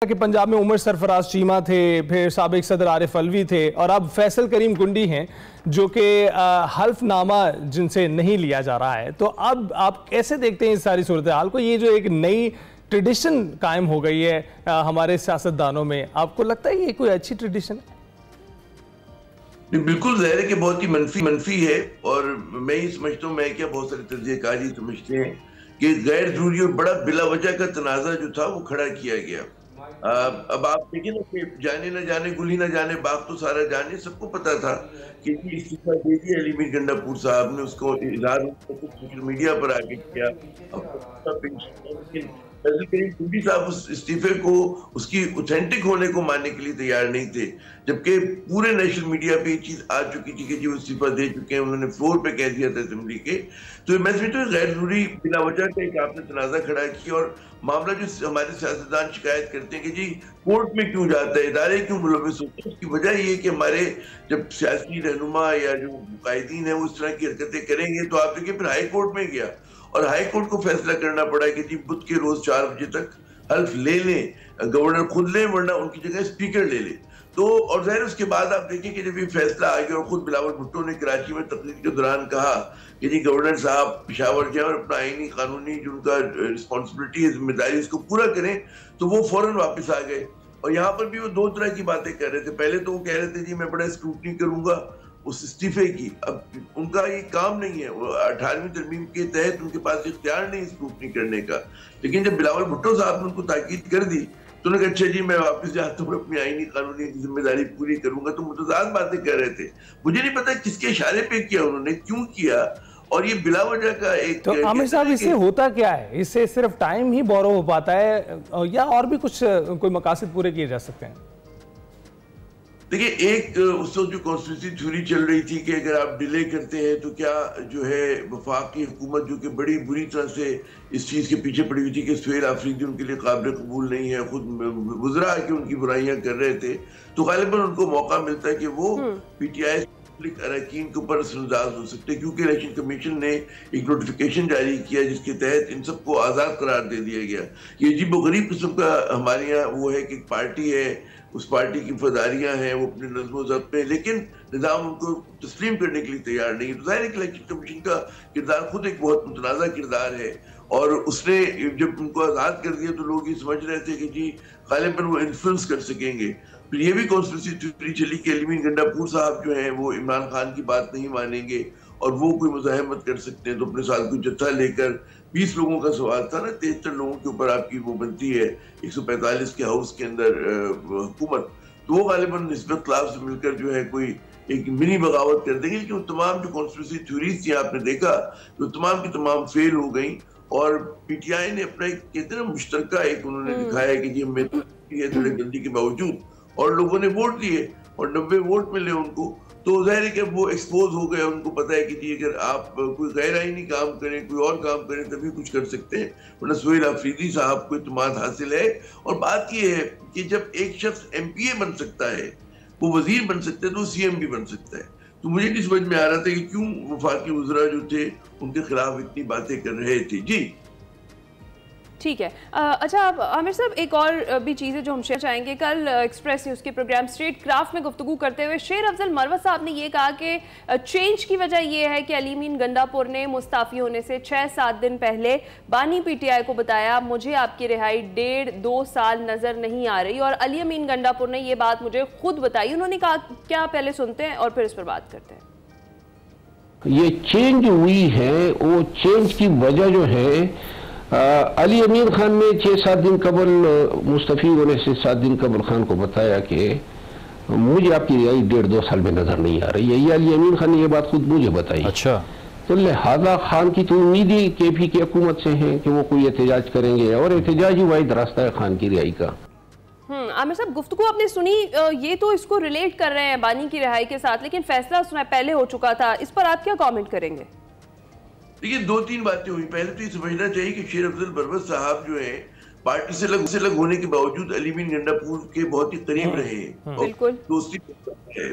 कि पंजाब में उमर सरफराज चीमा थे, फिर साबिक सदर आरिफ अलवी थे और अब फैसल करीम गुंडी हैं जो कि हल्फनामा जिनसे नहीं लिया जा रहा है। तो अब आप कैसे देखते हैं इस सारी सूरत हाल को? ये जो एक नई ट्रेडिशन कायम हो गई है हमारे सियासतदानों में, आपको लगता है ये कोई अच्छी ट्रेडिशन है? बिल्कुल ज़ाहिर है कि बहुत ही मनफी है। और मैं ही समझता हूँ, मैं क्या बहुत सारे तजज़ियाकार ही समझते हैं कि गैर जरूरी और बड़ा बिला वजह का तनाज़ा जो था वो खड़ा किया गया। अब आप देखिए ना कि जाने न जाने गुली न जाने बाग तो सारा जाने, सबको पता था कि इस्तीफा दे दिया अली मीर गंडापुर साहब ने, उसको इजहार सोशल मीडिया पर आके किया। फैसल करीम गुंडी साहब उस इस्तीफे को, उसकी ऑथेंटिक होने को मानने के लिए तैयार नहीं थे, जबकि पूरे नेशनल मीडिया पे ये चीज आ चुकी थी कि जी वो इस्तीफा दे चुके हैं, उन्होंने फ्लोर पे कह दिया था असेंबली के। तो मैं समझता हूँ गैर जरूरी बिना वजह का एक आपने तनाजा खड़ा किया। और मामला जो हमारे सियासतदान शिकायत करते हैं कि जी कोर्ट में क्यों जाता है, इदारे क्यों मुलविस होते हैं, उसकी वजह ये है कि हमारे जब सियासी रहनुमा या जो कायदीन है वो इस तरह की हरकतें करेंगे तो आप देखिए फिर हाई कोर्ट में गया और हाई कोर्ट को फैसला करना पड़ा कि जी बुध के रोज 4 बजे तक हल्फ ले लें, गवर्नर खुद लें वरना उनकी जगह स्पीकर ले लें। तो और जाहिर उसके बाद आप देखिए कि जब ये फैसला आ गया और खुद बिलावल भुट्टो ने कराची में तकरीर के दौरान कहा कि जी गवर्नर साहब पेशावर जाए और अपना आईनी कानूनी जो उनका रिस्पॉन्सिबिलिटी है, जिम्मेदारी, उसको पूरा करें, तो वो फौरन वापस आ गए। और यहाँ पर भी वो दो तरह की बातें कर रहे थे। पहले तो वो कह रहे थे जी मैं बड़ा स्क्रूटनी करूंगा उस इस्तीफे की। अब उनका ये काम नहीं है, वो 18वीं तरमीम के तहत उनके पास इख्तियार नहीं स्क्रूटनी करने का। लेकिन जब बिलावल भुट्टो साहब ने उनको ताकीद कर दी तो उन्होंने कहा अच्छा जी मैं वापस जाता हूँ, अपनी आईनी कानूनी जिम्मेदारी पूरी करूंगा। तो मुतज़ाद बातें कर रहे थे। मुझे नहीं पता किसके इशारे पे किया उन्होंने, क्यों किया, और ये बिला वजह का एक। तो आमिर साहब इससे होता क्या है? इससे सिर्फ टाइम ही बोरो हो पाता है या और भी कुछ कोई मकासद पूरे किए जा सकते हैं? देखिए, एक उस वक्त जो कॉन्स्टिट्यूंसी थ्योरी चल रही थी कि अगर आप डिले करते हैं तो क्या जो है वफाकी हुकूमत जो कि बड़ी बुरी तरह से इस चीज़ के पीछे पड़ी हुई थी कि सुहेल आफरीदी उनके लिए काबिल कबूल नहीं है, खुद गुजरा के उनकी बुराइयां कर रहे थे, तो गालिबन उनको मौका मिलता है कि वो पीटीआई अरकान के ऊपर असरअंदाज हो सकते हैं, क्योंकि इलेक्शन कमीशन ने एक नोटिफिकेशन जारी किया जिसके तहत इन सबको आज़ाद करार दे दिया गया। ये अजीब व गरीब किस्म का हमारे यहाँ वो है कि एक पार्टी है, उस पार्टी की फदारियां हैं, वो अपने नज़्म ज़ब्त में, लेकिन निज़ाम उनको तस्लीम करने के लिए तैयार नहीं है। तो ज़ाहिर है कि इलेक्शन कमीशन का किरदार खुद एक बहुत मुतनाज़ा किरदार है। और उसने जब उनको आज़ाद कर दिया तो लोग ये समझ रहे थे कि जी गालिबन वो इन्फ्लुएंस कर सकेंगे। फिर ये भी कॉन्स्टिट्यूंसी थ्योरी चली कि अली मीर गंडापुर साहब जो हैं वो इमरान खान की बात नहीं मानेंगे और वो कोई मुज़ाहमत कर सकते हैं, तो अपने साथ कोई जत्था लेकर 20 लोगों का सवाल था ना, 73 लोगों के ऊपर आपकी वो बनती है 145 के हाउस के अंदर हुकूमत, तो वो गालिबन निस्बत क्लास से मिलकर जो है कोई एक मिनी बगावत कर देंगे। लेकिन तमाम जो कॉन्स्टिट्यूंसी थ्योरीज थी आपने देखा तो तमाम की तमाम फेल हो गई। और पीटीआई ने अपना एक कहते हैं ना मुश्तरका एक उन्होंने दिखाया कि जी हमें थोड़ी गलती के बावजूद, और लोगों ने वोट दिए और 90 वोट मिले उनको। तो जाहिर है कि वो एक्सपोज हो गए, उनको पता है कि जी अगर आप कोई गैर आईनी काम करें, कोई और काम करें तभी कुछ कर सकते हैं, वरना सुहेल आफरीदी साहब को इत्मीनान हासिल है। और बात ये है कि जब एक शख्स एमपीए बन सकता है, वो वजीर बन सकता है, तो सीएम भी बन सकता है। तो मुझे नहीं समझ में आ रहा था कि क्यों वफाकी वज़रा जो थे उनके खिलाफ इतनी बातें कर रहे थे। जी ठीक है। अच्छा आप आमिर साहब, एक और भी चीज़ है जो हम शेयर चाहेंगे। कल एक्सप्रेस न्यूज़ के प्रोग्राम स्ट्रेट क्राफ्ट में गुफ्तगू करते हुए शेर अफजल मरवत साहब ने ये कहा कि चेंज की वजह यह है कि अली मीर गंडापुर ने मुस्ताफ़ी होने से 6-7 दिन पहले बानी पीटीआई को बताया मुझे आपकी रिहाई 1.5-2 साल नज़र नहीं आ रही, और अली मीर गंडापुर ने ये बात मुझे खुद बताई। उन्होंने कहा क्या, पहले सुनते हैं और फिर इस पर बात करते हैं। ये चेंज हुई है, वो चेंज की वजह जो है अली अमीर खान ने 6-7 दिन कबल मुस्तफ़ी होने से 7 दिन कबल खान को बताया कि मुझे आपकी रिहाई 1.5-2 साल में नजर नहीं आ रही है। ये अली अमीर खान ने ये बात खुद मुझे बताई। अच्छा, तो लिहाजा खान की तो उम्मीद ही केपी की हुकूमत से है कि वो कोई एहतजाज करेंगे, और एहतजाज ही वाहिद रास्ता है खान की रिहाई का। आमिर साहब, गुफ्तगू आपने सुनी, ये तो इसको रिलेट कर रहे हैं बानी की रिहाई के साथ, लेकिन फैसला सुना पहले हो चुका था, इस पर आप क्या कमेंट करेंगे? देखिए, 2-3 बातें हुई। पहले तो ये समझना चाहिए कि शेर अफजल मरवत साहब जो है पार्टी से लग होने के बावजूद अली मीर गंडापुर के बहुत ही करीब रहे और दोस्ती है।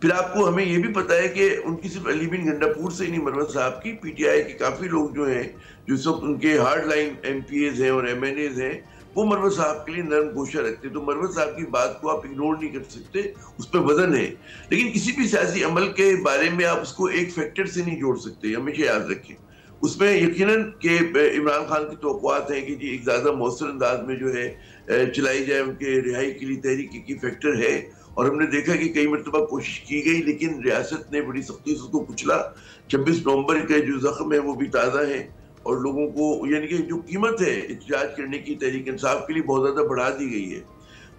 फिर आपको हमें ये भी पता है कि उनकी सिर्फ अली मीर गंडापुर से ही नहीं, मरवत साहब की पीटीआई के काफी लोग जो हैं जो सब उनके हार्ड लाइन एमपीएज हैं और एमएनएज हैं, वो मरवत साहब के लिए नरम गोशा रखते। तो मरवत साहब की बात को आप इग्नोर नहीं कर सकते, उस पर वजन है। लेकिन किसी भी सियासी अमल के बारे में आप उसको एक फैक्टर से नहीं जोड़ सकते, हमेशा याद रखें। उसमें यकीनन कि इमरान खान की तवक्कुआत हैं कि जी एक ज़्यादा मौसर अंदाज में जो है चलाई जाए उनके रिहाई के लिए तहरीक की फैक्टर है। और हमने देखा कि कई मरतबा कोशिश की गई लेकिन रियासत ने बड़ी सख्ती से उसको कुचला। 26 नवंबर के जो जख्म है वो भी ताज़ा है और लोगों को यानी कि जो कीमत है एहतजाज करने की तहरीक इंसाफ के लिए बहुत ज़्यादा बढ़ा दी गई है।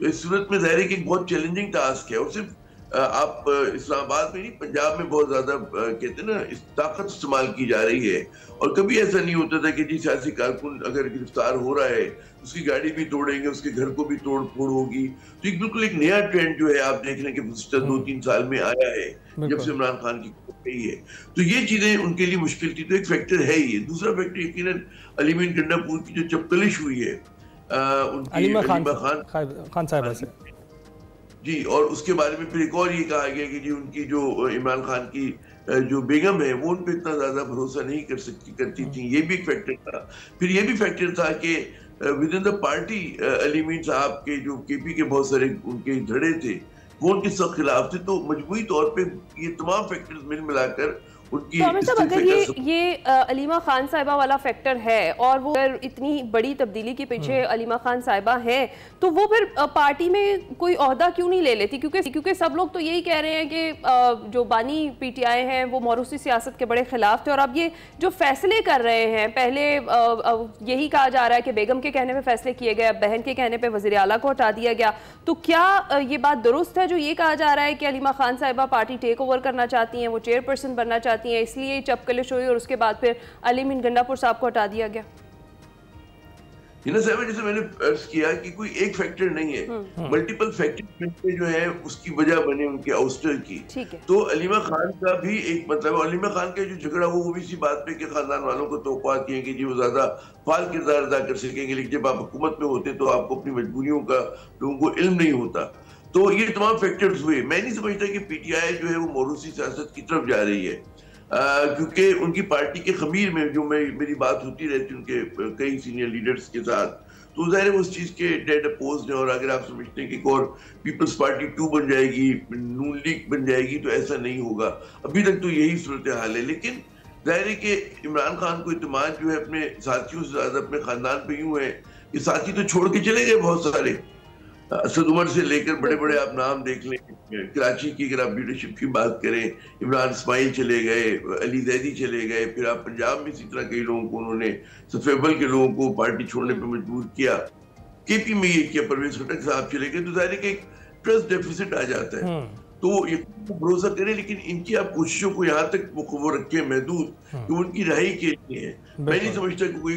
तो इस सूरत में ज़ाहिर है कि एक बहुत चैलेंजिंग टास्क है। और सिर्फ आप इस्लामाबाद में नहीं, पंजाब में बहुत ज्यादा कहते हैं ना इस ताकत इस्तेमाल की जा रही है। और कभी ऐसा नहीं होता था कि जी सियासी कारकुन अगर गिरफ्तार हो रहा है उसकी गाड़ी भी तोड़ेंगे, उसके घर को भी तोड़ फोड़ होगी। तो एक बिल्कुल एक नया ट्रेंड जो है आप देख रहे हैं कि पिछले 2-3 साल में आया है जब से इमरान खान की गई है। तो ये चीजें उनके लिए मुश्किल थी। तो एक फैक्टर है ये। दूसरा फैक्टर यकीनन अलीमीन गंडापुर की जो चपकलिश हुई है उनकी अलीमा खान साहिबा से जी, और उसके बारे में फिर एक और ये कहा गया कि जी उनकी जो इमरान खान की जो बेगम है वो उन पर इतना ज्यादा भरोसा नहीं करती थी। ये भी एक फैक्टर था। फिर ये भी फैक्टर था कि विद इन द पार्टी अलीमीन साहब के जो केपी के बहुत सारे उनके धड़े थे वो उनके सख्त खिलाफ थे। तो मजबूरी तौर पे ये तमाम फैक्टर्स मिल मिलाकर उनकी अगर ये अलीमा खान साहिबा वाला फैक्टर है और वो अगर इतनी बड़ी तब्दीली के पीछे अलीमा खान साहिबा है तो वो फिर पार्टी में कोई ओहदा क्यों नहीं ले लेती? क्योंकि सब लोग तो यही कह रहे हैं कि जो बानी पीटीआई हैं वो मौरूसी सियासत के बड़े खिलाफ थे और अब ये जो फैसले कर रहे हैं, पहले यही कहा जा रहा है कि बेगम के कहने पे फैसले किए गए, अब बहन के कहने पे वज़ीर आला को हटा दिया गया। तो क्या ये बात दुरुस्त है जो ये कहा जा रहा है कि अलीमा खान साहिबा पार्टी टेक ओवर करना चाहती हैं, वो चेयरपर्सन बनना चाहती हैं, इसलिए चपकलिश हुई और उसके बाद फिर अलीमीन गंडापुर साहब को हटा दिया गया? जैसे मैंने अर्ज किया कि कोई एक फैक्टर नहीं है, मल्टीपल फैक्टर जो है उसकी वजह बने उनके आउस्टर की। तो अलीमा खान का भी एक मतलब, अलीमा खान का जो झगड़ा वो भी इसी बात पे कि खानदान वालों को तवक्कुआत की है कि जी वो ज्यादा फाल किरदार अदा कर सकेंगे, लेकिन जब आप हुकूमत में होते तो आपको अपनी मजबूरियों का लोगों को इल्म नहीं होता। तो ये तमाम फैक्टर्स हुए। मैं नहीं समझता कि पीटीआई जो है वो मौरूसी सियासत की तरफ जा रही है, क्योंकि उनकी पार्टी के खमीर में जो मेरी बात होती रहती है उनके कई सीनियर लीडर्स के साथ, तो जाहिर है उस चीज़ के डेड अपोज हैं। और अगर आप समझते हैं कि एक और पीपल्स पार्टी 2 बन जाएगी, नून लीग बन जाएगी, तो ऐसा नहीं होगा। अभी तक तो यही सूरत हाल है। लेकिन जाहिर है कि इमरान खान को इत्मीनान जो है अपने साथियों से ज़्यादा अपने ख़ानदान पे यूँ है कि साथी तो छोड़ के चले गए बहुत सारे। असद उमर से लेकर बड़े बड़े आप नाम देख लें, कराची की अगर आप लीडरशिप की बात करें, इमरान इस्माइल चले गए, अली जैदी चले गए, फिर आप पंजाब में इसी तरह कई लोगों को उन्होंने सफेबल के लोगों को पार्टी छोड़ने पर मजबूर किया। केपी में ये किया, परवेज खटक साहब चले गए। तो जाहिर है कि एक ट्रस्ट डेफिसिट आ जाता है। तो ये भरोसा करें, लेकिन इनकी आप कोशिशों को यहाँ तक वो रखे महदूद कि उनकी रहाई के लिए है। मैं नहीं समझता कि कोई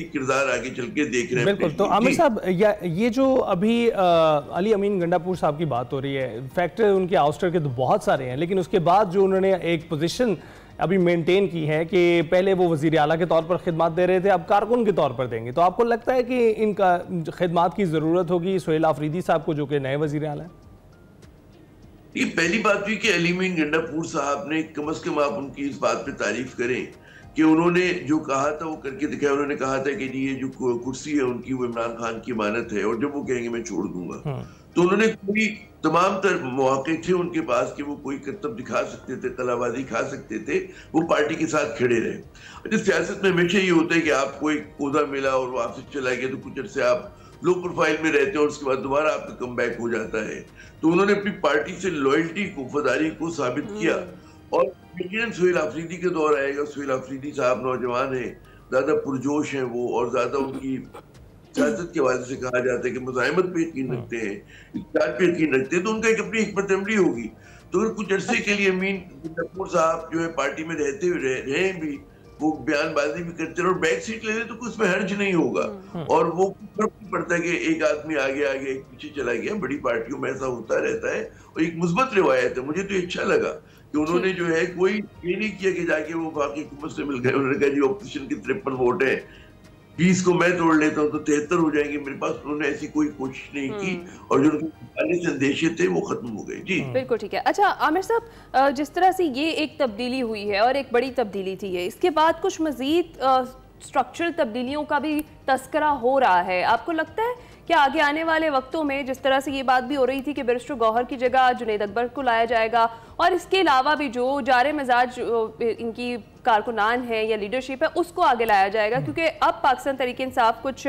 किरदार आगे चल के देख रहे हैं। बिल्कुल। तो आमिर साहब, ये जो अभी अली अमीन गंडापुर साहब की बात हो रही है, फैक्टर उनके आउस्टर के तो बहुत सारे हैं, लेकिन उसके बाद जो उन्होंने एक पोजीशन अभी मेंटेन की है कि पहले वो वजीर आला के तौर पर खिदमत दे रहे थे, अब कारकुन के तौर पर देंगे, तो आपको लगता है कि इनका खिदमत की ज़रूरत होगी सुहेल आफरीदी साहब को, जो कि नए वजीर आला है? ये पहली बात हुई कि अलीमीन गंडापुर साहब ने कम से कम आप उनकी इस बात पे तारीफ करें कि उन्होंने जो कहा था वो करके दिखाया। उन्होंने कहा था कि जी ये जो कुर्सी है उनकी वो इमरान खान की अमानत है और जब वो कहेंगे मैं छोड़ दूंगा। तो उन्होंने कोई तमाम तर मौके थे उनके पास कि वो कोई करतब दिखा सकते थे, कलाबाजी खा सकते थे, वो पार्टी के साथ खड़े रहे। अच्छा, सियासत में हमेशा ये होता है कि आपको एक ओहदा मिला और वो आपसे चला गया तो कुछ अर्से आप लो प्रोफाइल में रहते हैं और उसके बाद दोबारा आपका कम बैक हो जाता है। तो उन्होंने अपनी पार्टी से लॉयल्टी को, वफादारी को साबित किया। और यकीनन सुहेल आफरीदी के दौर आएगा। सुहेल आफरीदी साहब नौजवान हैं, ज्यादा पुरजोश हैं वो, और ज्यादा उनकी सियासत के हवाले से कहा जाता है कि मुजाहिमत पे यकीन रखते हैं, इख्तियार पे यकीन रखते हैं। तो उनका एक अपनी हिकमत अमली होगी। तो अगर कुछ अर्से के लिए अमीन गंडापुर साहब जो है पार्टी में रहते हुए रहे भी, वो बयानबाजी भी करते रहे और बैक सीट ले ले तो कुछ में हर्ज नहीं होगा। और वो फर्क नहीं पड़ता कि एक आदमी आगे आगे एक पीछे चला गया। बड़ी पार्टियों में ऐसा होता रहता है और एक मुस्बत रिवायत है। मुझे तो अच्छा लगा कि उन्होंने जो है कोई ये नहीं किया कि जाके वो बाकी हुकूमत से मिल गए। उन्होंने कहा जी ऑपोजिशन की 53 वोट है, 20 को मैं तोड़ लेता हूँ तो 73 हो जाएंगे मेरे पास। उन्होंने ऐसी कोई कोशिश नहीं की और जो उनके संदेश थे वो खत्म हो गए। जी बिल्कुल ठीक है। अच्छा आमिर साहब, जिस तरह से ये एक तब्दीली हुई है और एक बड़ी तब्दीली थी है, इसके बाद कुछ मजीद स्ट्रक्चरल तब्दीलियों का भी तस्करा हो रहा है, आपको लगता है क्या आगे आने वाले वक्तों में, जिस तरह से ये बात भी हो रही थी कि बैरिस्टर गौहर की जगह जुनैद अकबर को लाया जाएगा, और इसके अलावा भी जो जारे मिजाज इनकी कारकुनान है या लीडरशिप है उसको आगे लाया जाएगा, क्योंकि अब पाकिस्तान तहरीक इंसाफ कुछ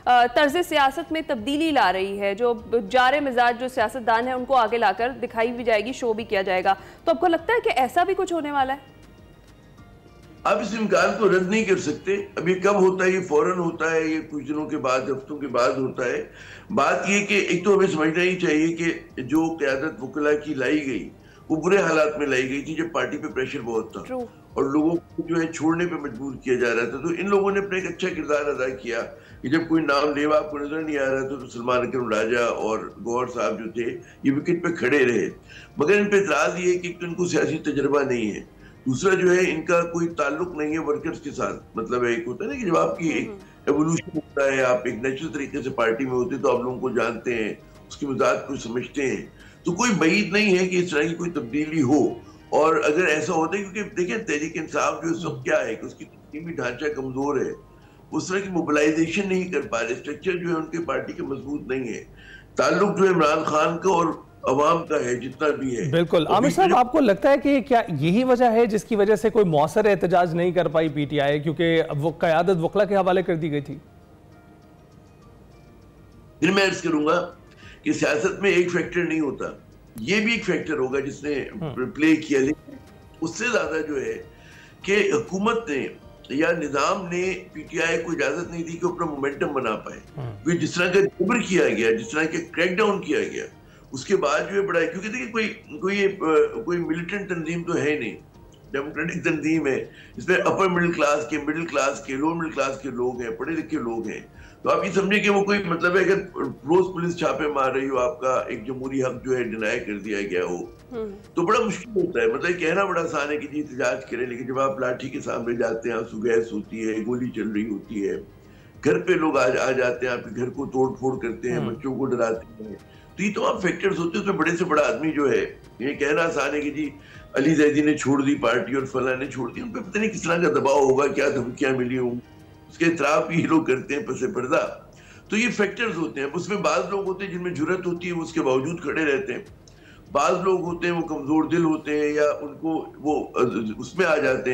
तर्ज सियासत में तब्दीली ला रही है, जो जारे मिजाज जो सियासतदान है उनको आगे लाकर दिखाई भी जाएगी, शो भी किया जाएगा। तो आपको लगता है कि ऐसा भी कुछ होने वाला है? आप इस इम्कान को रद्द नहीं कर सकते। अभी कब होता है? ये फौरन होता है, ये कुछ दिनों के बाद, हफ्तों के बाद होता है। बात ये कि एक तो हमें समझना ही चाहिए कि जो क़यादत वकला की लाई गई वो बुरे हालात में लाई गई थी, जब पार्टी पे प्रेशर बहुत था और लोगों को जो है छोड़ने पे मजबूर किया जा रहा था। तो इन लोगों ने अपना एक अच्छा किरदार अदा किया कि जब कोई नाम लेवा आपको नजर नहीं आ रहा था तो सलमान अकरम राजा और गौहर साहब जो थे ये विकेट पे खड़े रहे। मगर इन पे एतराज ये है कि तो इनको सियासी तजर्बा नहीं है, दूसरा जो है इनका कोई ताल्लुक नहीं है वर्कर्स के साथ। मतलब एक होता है ना कि जब आपकी एक एवोल्यूशन होता है, आप एक नेचुरल तरीके से पार्टी में होते तो आप लोगों को जानते हैं, उसके मिजाज को समझते हैं, तो कोई बईद नहीं है कि इस तरह की कोई तब्दीली हो। और अगर ऐसा होता है, क्योंकि देखिए तहरीक इंसाफ जो इस वक्त क्या है कि उसकी तकनीकी ढांचा कमजोर है, उस तरह की मोबिलाइजेशन नहीं कर पा रहे, स्ट्रक्चर जो है उनके पार्टी के मजबूत नहीं है। ताल्लुक जो है इमरान खान का और अवाम का है जितना भी है। बिल्कुल। आमिर साहब, आपको लगता है कि क्या यही वजह है जिसकी वजह से कोई मौसर एहतजाज नहीं कर पाई पीटीआई, क्योंकि वो क़यादत वकला के हवाले कर दी गई थी? फिर मैं अर्ज करूंगा कि सियासत में एक फैक्टर नहीं होता, ये भी एक फैक्टर होगा जिसने प्ले किया, लेकिन उससे ज्यादा जो है कि हुकूमत ने या निजाम ने पीटीआई को इजाजत नहीं दी कि अपना मोमेंटम बना पाए। क्योंकि जिस तरह का जबर किया गया, जिस तरह के क्रैकडाउन किया गया, उसके बाद जो है बड़ा, क्योंकि देखिए कोई मिलिटेंट तंजीम तो है नहीं, डेमोक्रेटिक तंजीम है, इसमें अपर मिडिल क्लास के, मिडिल क्लास के, लोअर मिडिल क्लास के लोग हैं, पढ़े लिखे लोग हैं। तो आप ये समझे कि वो कोई मतलब है अगर रोज पुलिस छापे मार रही हो, आपका एक जमहूरी हक जो है डिनाई कर दिया गया हो, तो बड़ा मुश्किल होता है। मतलब कहना बड़ा आसान है कि जी एहतजाज करें, लेकिन जब आप लाठी के सामने जाते हैं, आंसू गैस होती है, गोली चल रही होती है, घर पे लोग आ जाते हैं, आपके घर को तोड़ फोड़ करते हैं, बच्चों को डराते हैं, तो ये तमाम फैक्टर्स होते हैं। उसमें बड़े से बड़ा आदमी जो है, ये कहना आसान है कि जी अली जैदी ने छोड़ दी पार्टी और फला ने छोड़ दी, उन पर पता नहीं किस तरह का दबाव होगा, क्या धमकियां मिली होंगी, उसके इतराफ ही लोग करते हैं पसे पर्दा। तो ये फैक्टर्स होते हैं। उसमें बाज लोग होते हैं जिनमें जुर्रत होती है, वो उसके बावजूद खड़े रहते हैं, बाज लोग होते हैं वो कमजोर दिल होते हैं या उनको वो उसमें आ जाते हैं।